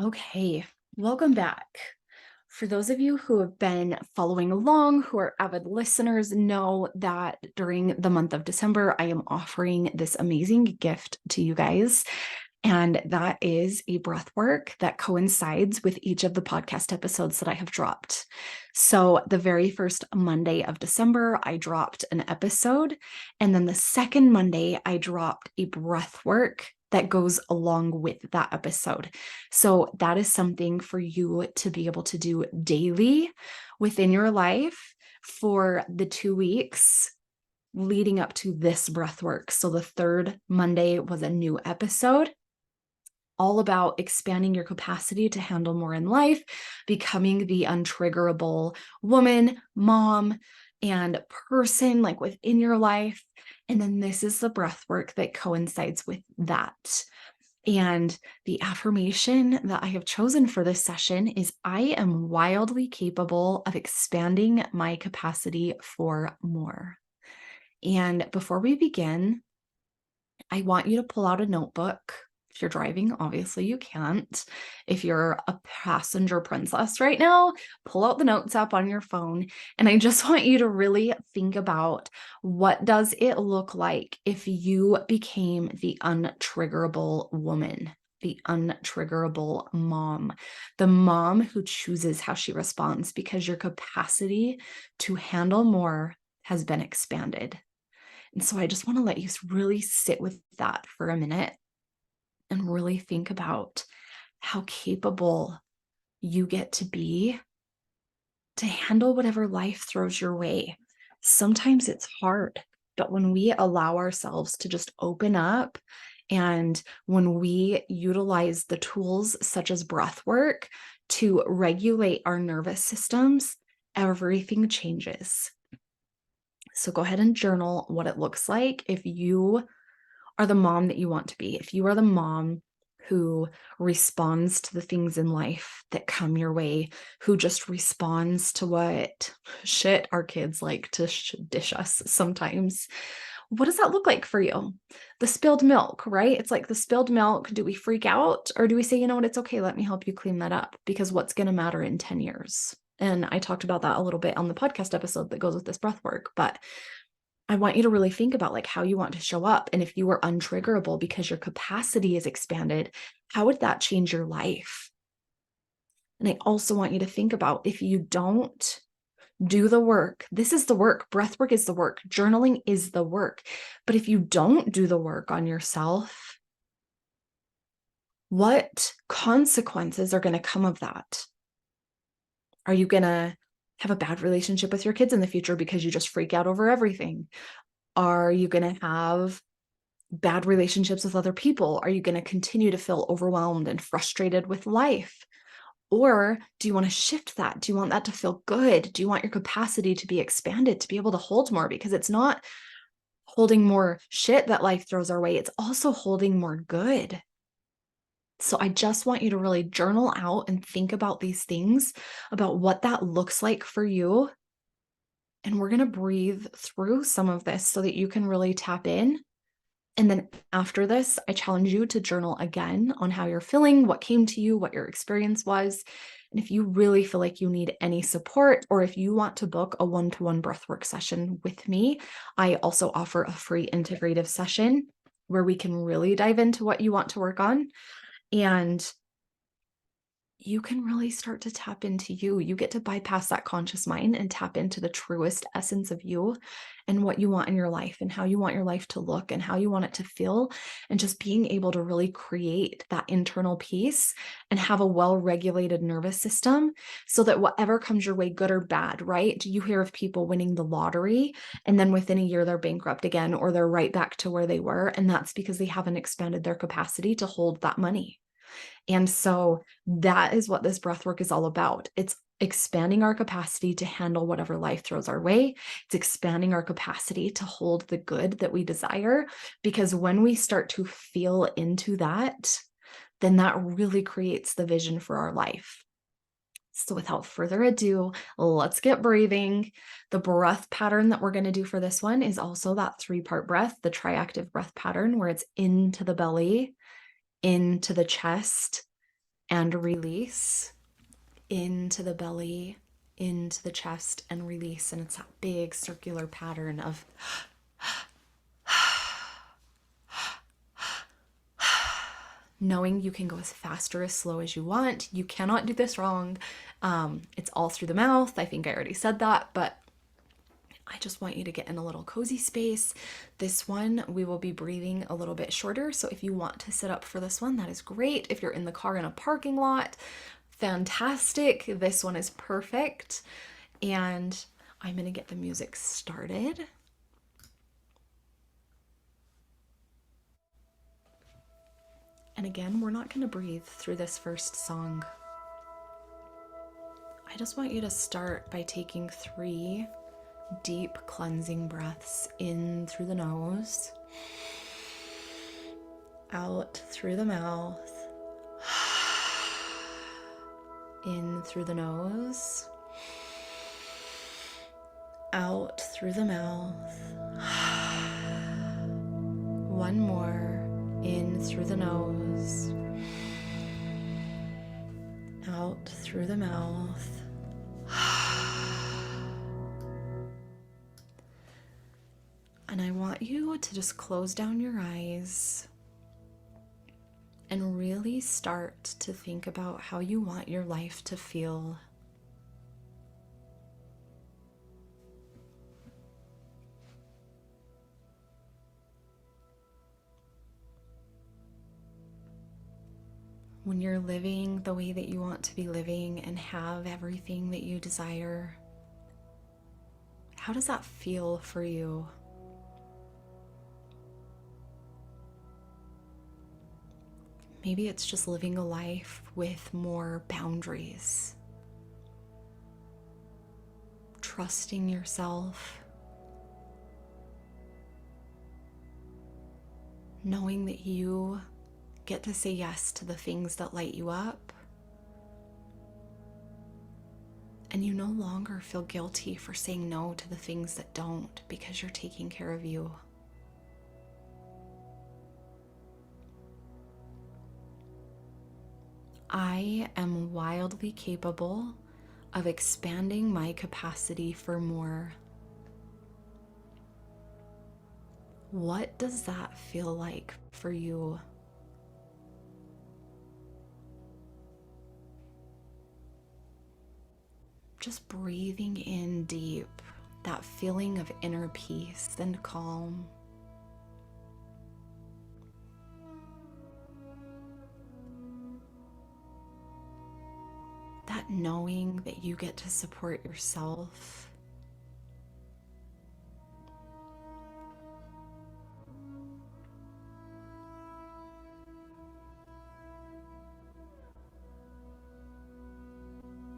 Okay, welcome back. For those of you who have been following along, who are avid listeners, know that during the month of December, I am offering this amazing gift to you guys. And that is a breath work that coincides with each of the podcast episodes that I have dropped. So, the very first Monday of December, I dropped an episode. And then the second Monday, I dropped a breath work that goes along with that episode. So, that is something for you to be able to do daily within your life for the 2 weeks leading up to this breath work. So, the third Monday was a new episode all about expanding your capacity to handle more in life, becoming the untriggerable woman, mom, and person like within your life. And then this is the breath work that coincides with that. And the affirmation that I have chosen for this session is I am wildly capable of expanding my capacity for more. And before we begin, I want you to pull out a notebook. If you're driving, obviously you can't. If you're a passenger princess right now, pull out the notes app on your phone. And I just want you to really think about what does it look like if you became the untriggerable woman, the untriggerable mom, the mom who chooses how she responds because your capacity to handle more has been expanded. And so I just want to let you really sit with that for a minute and really think about how capable you get to be to handle whatever life throws your way. Sometimes it's hard, but when we allow ourselves to just open up and when we utilize the tools such as breath work to regulate our nervous systems, everything changes. So go ahead and journal what it looks like if you are the mom that you want to be. If you are the mom who responds to the things in life that come your way, who just responds to what shit our kids like to dish us sometimes. What does that look like for you? The spilled milk, right? It's like the spilled milk. Do we freak out or do we say, you know what, it's okay, let me help you clean that up? Because what's going to matter in 10 years? And I talked about that a little bit on the podcast episode that goes with this breath work, but I want you to really think about like how you want to show up. And if you were untriggerable because your capacity is expanded, how would that change your life? And I also want you to think about if you don't do the work, this is the work. Breath work is the work. Journaling is the work. But if you don't do the work on yourself, what consequences are going to come of that? Are you going to have a bad relationship with your kids in the future because you just freak out over everything? Are you going to have bad relationships with other people? Are you going to continue to feel overwhelmed and frustrated with life? Or do you want to shift that? Do you want that to feel good? Do you want your capacity to be expanded, to be able to hold more? Because it's not holding more shit that life throws our way, it's also holding more good. So I just want you to really journal out and think about these things, about what that looks like for you. And we're going to breathe through some of this so that you can really tap in. And then after this, I challenge you to journal again on how you're feeling, what came to you, what your experience was. And if you really feel like you need any support, or if you want to book a one-to-one breathwork session with me, I also offer a free integrative session where we can really dive into what you want to work on. And you can really start to tap into you. You get to bypass that conscious mind and tap into the truest essence of you and what you want in your life and how you want your life to look and how you want it to feel. And just being able to really create that internal peace and have a well-regulated nervous system so that whatever comes your way, good or bad, right? You hear of people winning the lottery and then within a year they're bankrupt again, or they're right back to where they were. And that's because they haven't expanded their capacity to hold that money. And so that is what this breath work is all about. It's expanding our capacity to handle whatever life throws our way. It's expanding our capacity to hold the good that we desire. Because when we start to feel into that, then that really creates the vision for our life. So without further ado, let's get breathing. The breath pattern that we're going to do for this one is also that 3-part breath, the triactive breath pattern, where it's into the belly, into the chest, and release into the belly, into the chest and release. And it's that big circular pattern of knowing you can go as fast or as slow as you want. You cannot do this wrong. It's all through the mouth. I think I already said that, but I just want you to get in a little cozy space. This one, we will be breathing a little bit shorter. So if you want to sit up for this one, that is great. If you're in the car in a parking lot, fantastic. This one is perfect. And I'm going to get the music started. And again, we're not going to breathe through this first song. I just want you to start by taking 3 deep cleansing breaths in through the nose, out through the mouth, in through the nose, out through the mouth. One more, in through the nose, out through the mouth. And I want you to just close down your eyes and really start to think about how you want your life to feel. When you're living the way that you want to be living and have everything that you desire, how does that feel for you? Maybe it's just living a life with more boundaries, trusting yourself, knowing that you get to say yes to the things that light you up, and you no longer feel guilty for saying no to the things that don't, because you're taking care of you. I am wildly capable of expanding my capacity for more. What does that feel like for you? Just breathing in deep, that feeling of inner peace and calm. That knowing that you get to support yourself.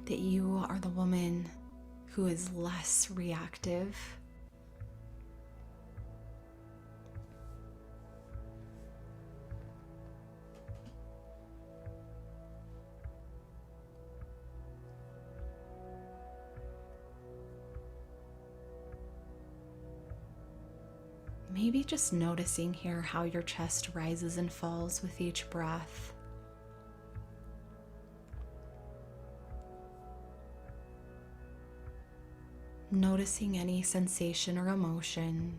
That you are the woman who is less reactive. Maybe just noticing here how your chest rises and falls with each breath. Noticing any sensation or emotion.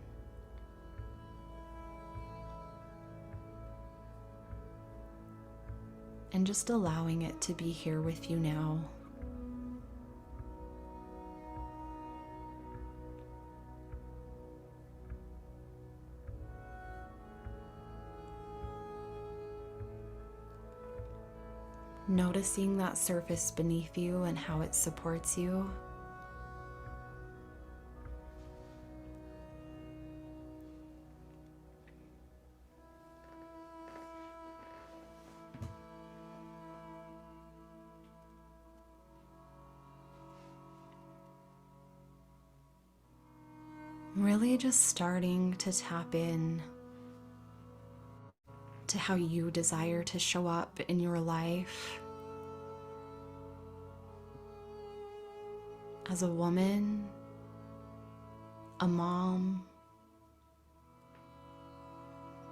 And just allowing it to be here with you now. Noticing that surface beneath you and how it supports you. Really just starting to tap in to how you desire to show up in your life as a woman, a mom,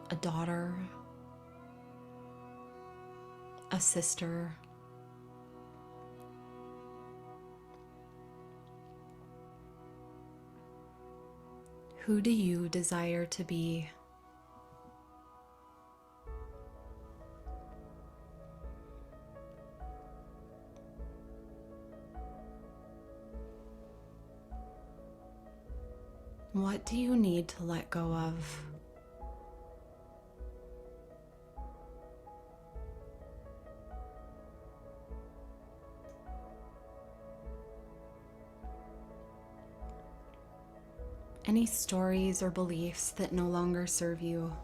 a daughter, a sister, Who do you desire to be? What do you need to let go of? Any stories or beliefs that no longer serve you?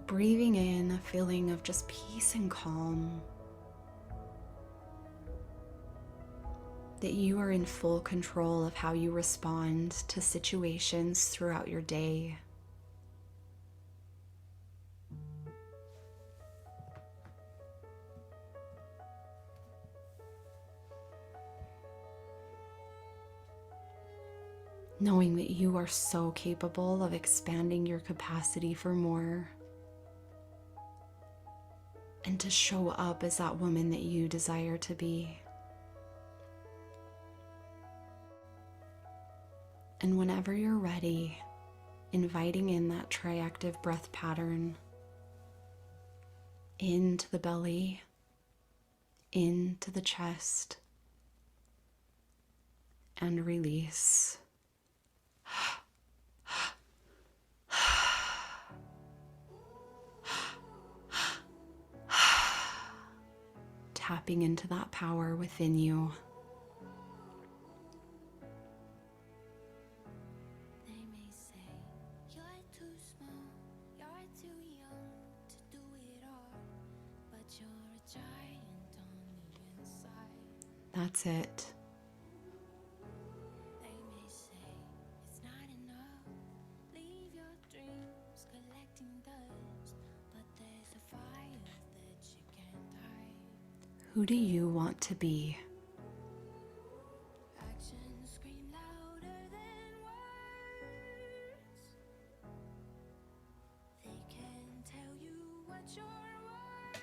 Breathing in a feeling of just peace and calm. That you are in full control of how you respond to situations throughout your day. Knowing that you are so capable of expanding your capacity for more. And to show up as that woman that you desire to be. And whenever you're ready, inviting in that triactive breath pattern into the belly, into the chest, and release. Tapping into that power within you. That's it. They may say it's not enough. Leave your dreams collecting dust, but there's a fire that you can't hide. Who do you want to be? Actions scream louder than words. They can tell you what you're worth.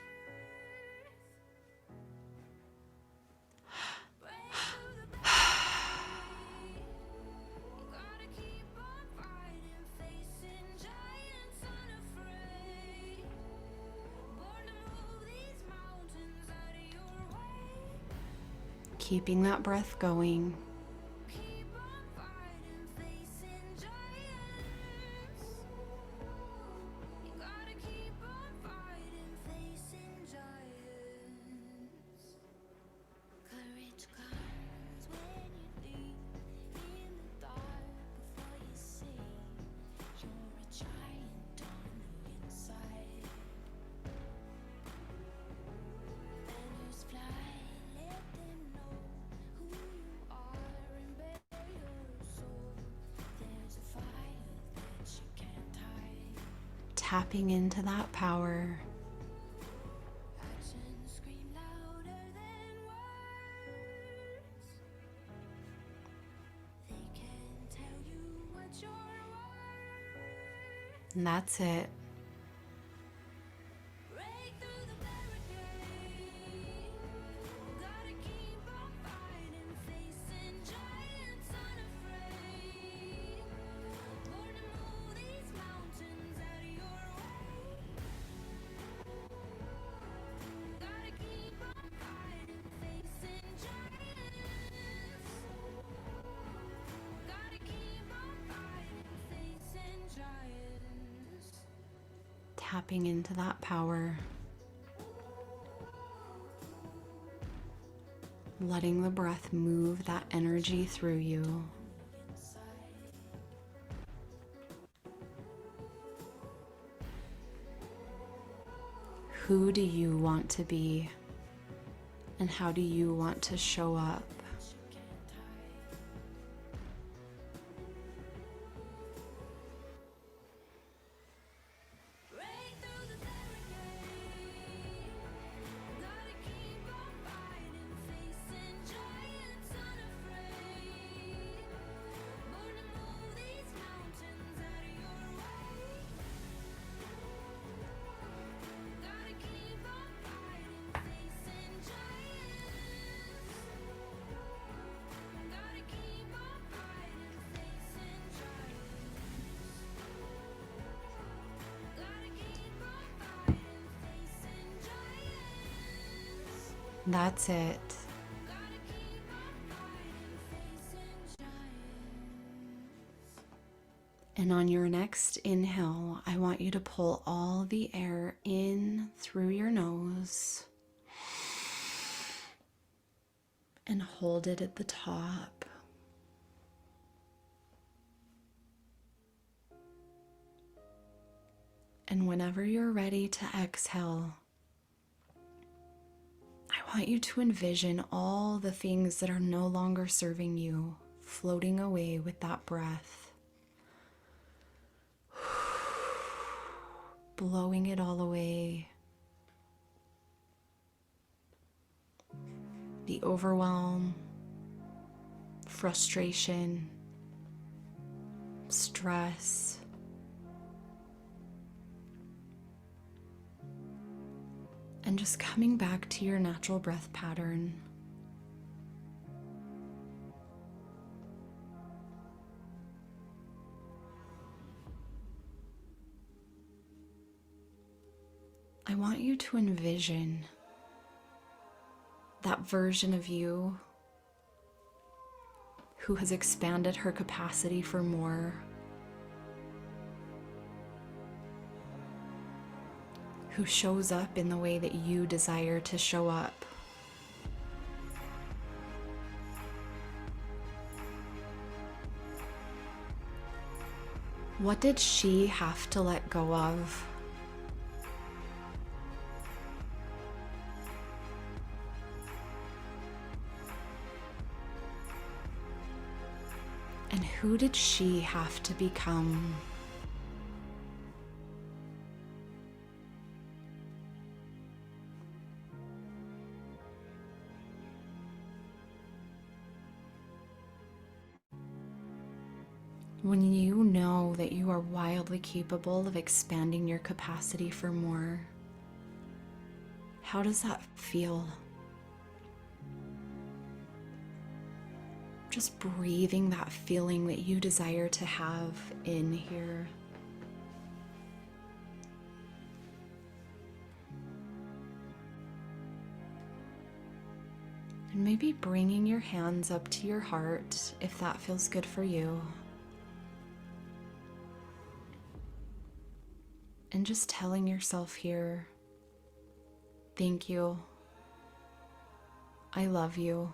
Break through the barricade. You gotta keep on fighting, facing giants unafraid. Born to move these mountains out of your way. Keeping that breath going. Keep on fighting, facing giants. You gotta keep on fighting, facing giants. Courage comes when you leave in the dark before you see you're a giant on the inside. Banners fly, let them know who you are and bare your soul. There's a fire that you can't hide. Tapping into that power. Actions scream louder than words. They can tell you what you're worth. And that's it. Break through the barricade. Gotta keep on fighting, facing giants unafraid. Born to move these mountains out of your way. Gotta keep on fighting, facing giants. Gotta keep on fighting, facing giants. Tapping into that power. Letting the breath move that energy through you. Who do you want to be? And how do you want to show up? Break through the barricade. Gotta keep on fighting. That's it. And on your next inhale, I want you to pull all the air in through your nose and hold it at the top. And whenever you're ready to exhale, I want you to envision all the things that are no longer serving you floating away with that breath, blowing it all away. The overwhelm, frustration, stress, and just coming back to your natural breath pattern. I want you to envision that version of you who has expanded her capacity for more, who shows up in the way that you desire to show up. What did she have to let go of? And who did she have to become? When you know that you are wildly capable of expanding your capacity for more, how does that feel? Just breathing that feeling that you desire to have in here. And maybe bringing your hands up to your heart if that feels good for you. And just telling yourself here, thank you. I love you.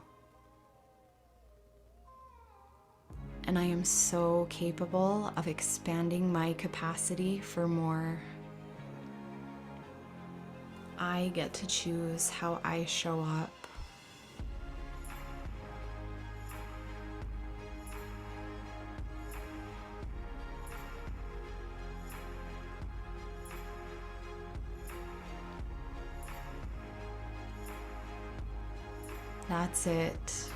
And I am so capable of expanding my capacity for more. I get to choose how I show up. That's it.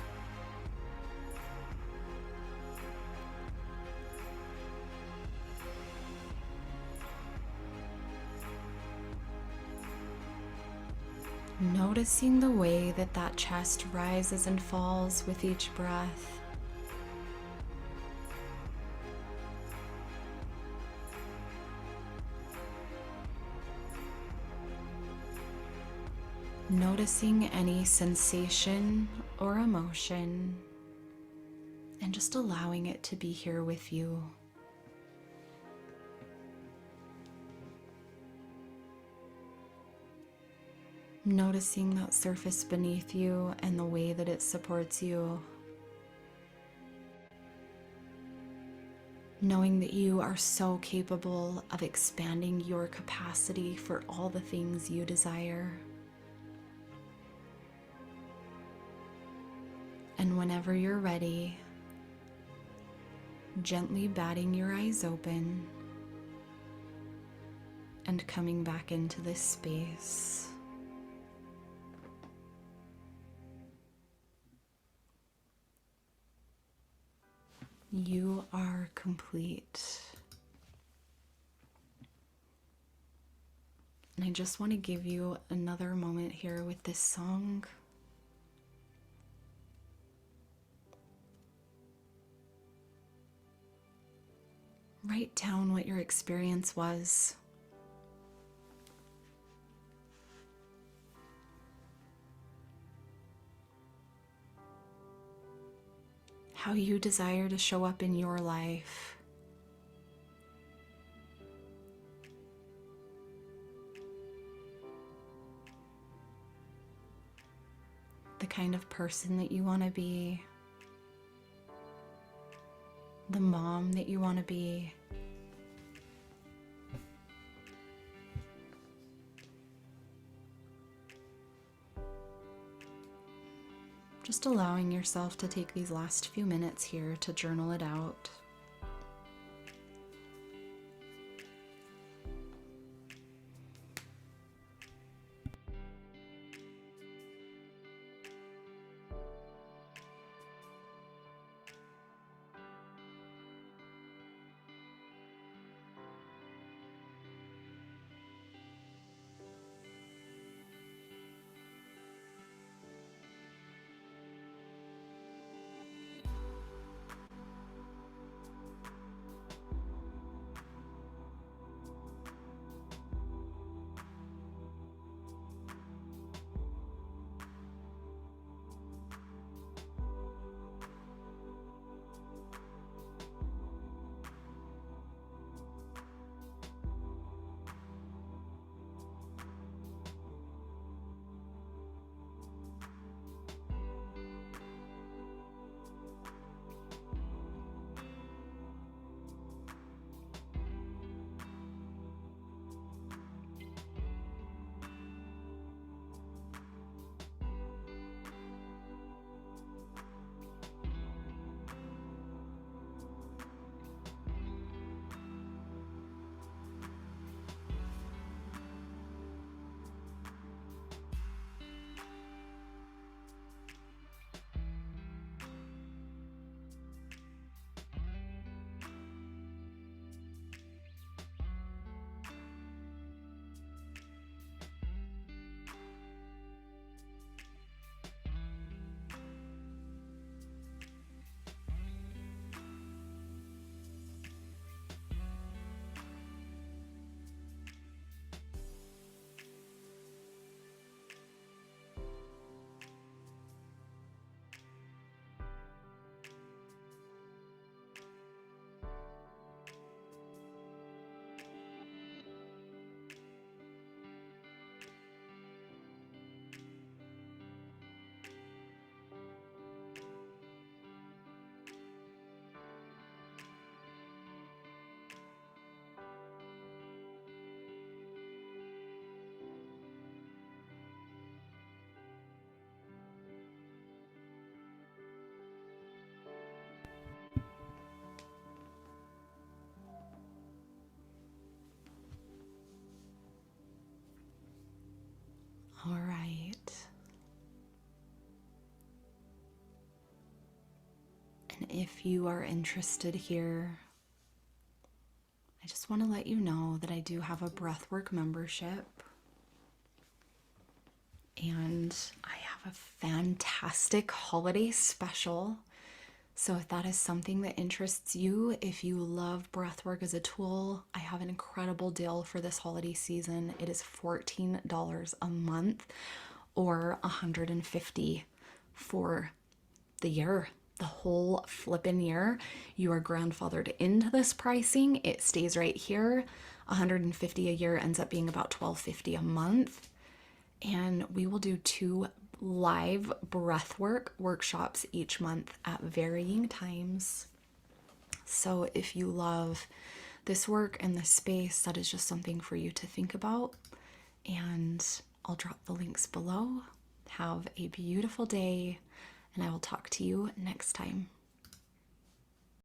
Noticing the way that that chest rises and falls with each breath. Noticing any sensation or emotion and just allowing it to be here with you. Noticing that surface beneath you and the way that it supports you. Knowing that you are so capable of expanding your capacity for all the things you desire. And whenever you're ready, gently batting your eyes open and coming back into this space. You are complete. And I just want to give you another moment here with this song. Write down what your experience was. how you desire to show up in your life. The kind of person that you want to be, the mom that you want to be. Just allowing yourself to take these last few minutes here to journal it out. All right. And if you are interested here, I just want to let you know that I do have a breathwork membership. And I have a fantastic holiday special. So if that is something that interests you, if you love breathwork as a tool, I have an incredible deal for this holiday season. It is $14 a month or $150 for the year. The whole flippin' year. You are grandfathered into this pricing. It stays right here. $150 a year ends up being about $12.50 a month. And we will do 2 live breathwork workshops each month at varying times. So if you love this work and this space, that is just something for you to think about. And I'll drop the links below. Have a beautiful day, and I will talk to you next time.